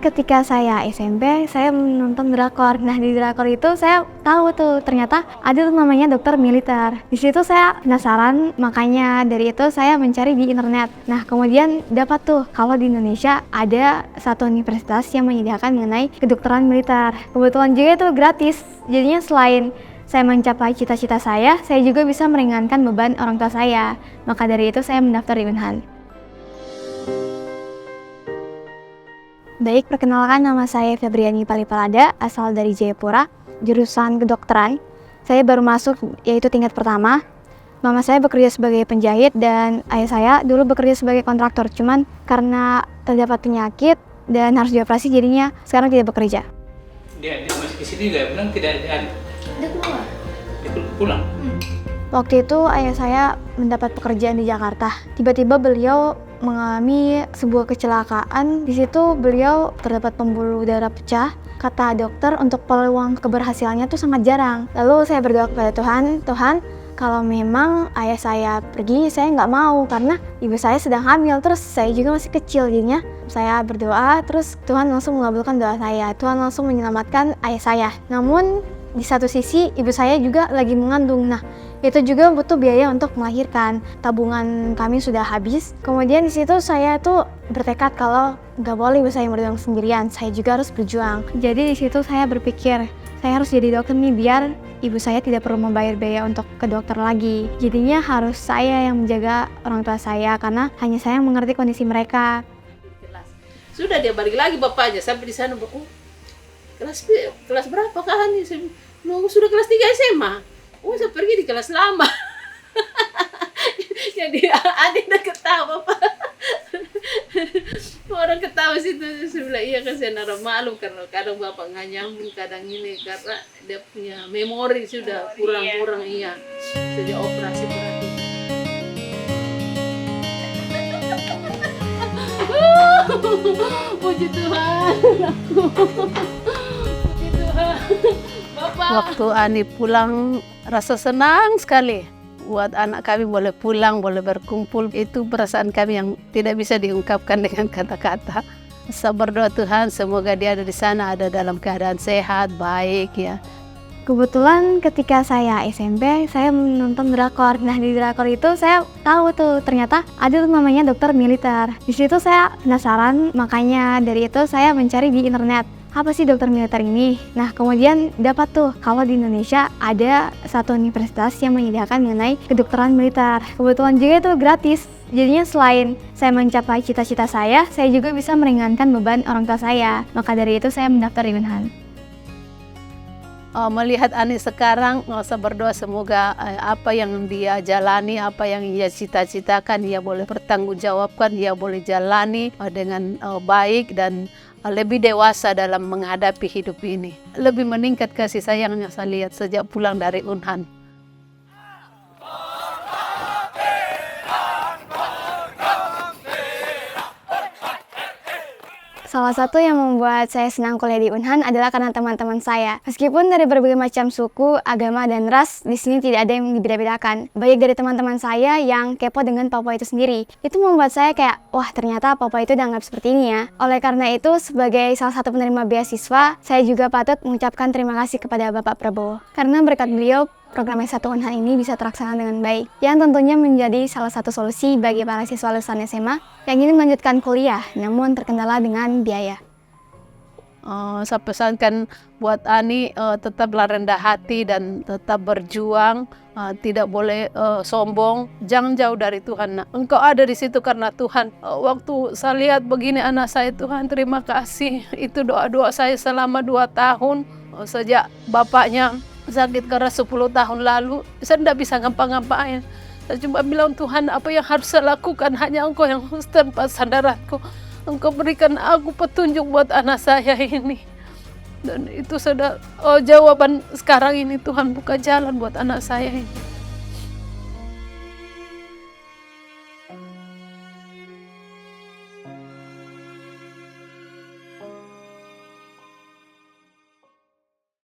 ketika saya SMP, saya menonton drakor. Nah, di drakor itu saya tahu tuh ternyata ada tuh namanya dokter militer. Di situ saya penasaran, makanya dari itu saya mencari di internet. Nah, kemudian dapat tuh kalau di Indonesia ada satu universitas yang menyediakan mengenai kedokteran militer. Kebetulan juga itu gratis. Jadinya selain saya mencapai cita-cita saya juga bisa meringankan beban orang tua saya. Maka dari itu saya mendaftar di Unhan. Baik, perkenalkan nama saya Febriani Palipalada, asal dari Jayapura, jurusan kedokteran. Saya baru masuk yaitu tingkat pertama. Mama saya bekerja sebagai penjahit dan ayah saya dulu bekerja sebagai kontraktor. Cuman karena terdapat penyakit dan harus dioperasi jadinya sekarang tidak bekerja. Dia masih ke sini nggak? Bilang tidak ada. Dia keluar. Dia pulang. Waktu itu ayah saya mendapat pekerjaan di Jakarta. Tiba-tiba beliau mengalami sebuah kecelakaan. Di situ beliau terdapat pembuluh darah pecah. Kata dokter untuk peluang keberhasilannya tuh sangat jarang. Lalu saya berdoa kepada Tuhan, kalau memang ayah saya pergi, saya nggak mau karena ibu saya sedang hamil. Terus saya juga masih kecil, jadinya saya berdoa. Terus Tuhan langsung mengabulkan doa saya. Tuhan langsung menyelamatkan ayah saya. Namun di satu sisi ibu saya juga lagi mengandung. Nah, itu juga butuh biaya untuk melahirkan. Tabungan kami sudah habis. Kemudian di situ saya tuh bertekad kalau nggak boleh ibu saya berjuang sendirian. Saya juga harus berjuang. Jadi di situ saya berpikir, saya harus jadi dokter nih biar ibu saya tidak perlu membayar biaya untuk ke dokter lagi. Jadinya harus saya yang menjaga orang tua saya karena hanya saya yang mengerti kondisi mereka. Sudah dia balik lagi bapaknya sampai di sana kelas berapa kan? Sudah kelas 3 SMA. Saya pergi di kelas lama. Jadi adik udah ketawa Pak. Orang ketawa situ sebelah iya kan saya nara malu karena kadang bapak nggak nyambung kadang ini karena dia punya memori sudah kurang iya. Jadi operasi berarti. Puji Tuhan. Puji Tuhan. Bapak. Waktu Ani pulang rasa senang sekali. Buat anak kami boleh pulang, boleh berkumpul. Itu perasaan kami yang tidak bisa diungkapkan dengan kata-kata. Saya berdoa Tuhan semoga dia ada di sana, ada dalam keadaan sehat, baik ya. Kebetulan ketika saya SMP, saya menonton drakor. Nah, di drakor itu saya tahu tuh ternyata ada tuh namanya dokter militer. Di situ saya penasaran, makanya dari itu saya mencari di internet. Apa sih dokter militer ini? Nah, kemudian dapat tuh kalau di Indonesia ada satu universitas yang menyediakan mengenai kedokteran militer. Kebetulan juga itu gratis. Jadinya selain saya mencapai cita-cita saya juga bisa meringankan beban orang tua saya. Maka dari itu saya mendaftar di Unhan. Melihat Ani sekarang, saya berdoa semoga apa yang dia jalani, apa yang ia cita-citakan, ia boleh bertanggungjawabkan, ia boleh jalani dengan baik dan lebih dewasa dalam menghadapi hidup ini. Lebih meningkat kasih sayangnya saya lihat sejak pulang dari Unhan. Salah satu yang membuat saya senang kuliah di Unhan adalah karena teman-teman saya. Meskipun dari berbagai macam suku, agama, dan ras, di sini tidak ada yang dibeda-bedakan. Baik dari teman-teman saya yang kepo dengan Papua itu sendiri. Itu membuat saya kayak, wah ternyata Papua itu dianggap seperti ini ya. Oleh karena itu, sebagai salah satu penerima beasiswa, saya juga patut mengucapkan terima kasih kepada Bapak Prabowo. Karena berkat beliau, program S1 Unhan ini bisa terlaksana dengan baik, yang tentunya menjadi salah satu solusi bagi para siswa lulusan SMA yang ingin melanjutkan kuliah, namun terkendala dengan biaya. Saya pesankan buat Ani tetaplah rendah hati dan tetap berjuang, tidak boleh sombong, jangan jauh dari Tuhan. Nah, engkau ada di situ karena Tuhan. Waktu saya lihat begini anak saya, Tuhan terima kasih. Itu doa-doa saya selama 2 tahun sejak bapaknya sakit keras 10 tahun lalu. Saya tidak bisa ngapa-ngapain. Saya cuma bilang Tuhan apa yang harus saya lakukan, hanya Engkau yang harus tempat sandaranku. Engkau berikan aku petunjuk buat anak saya ini. Dan itu sudah jawaban sekarang ini, Tuhan buka jalan buat anak saya ini.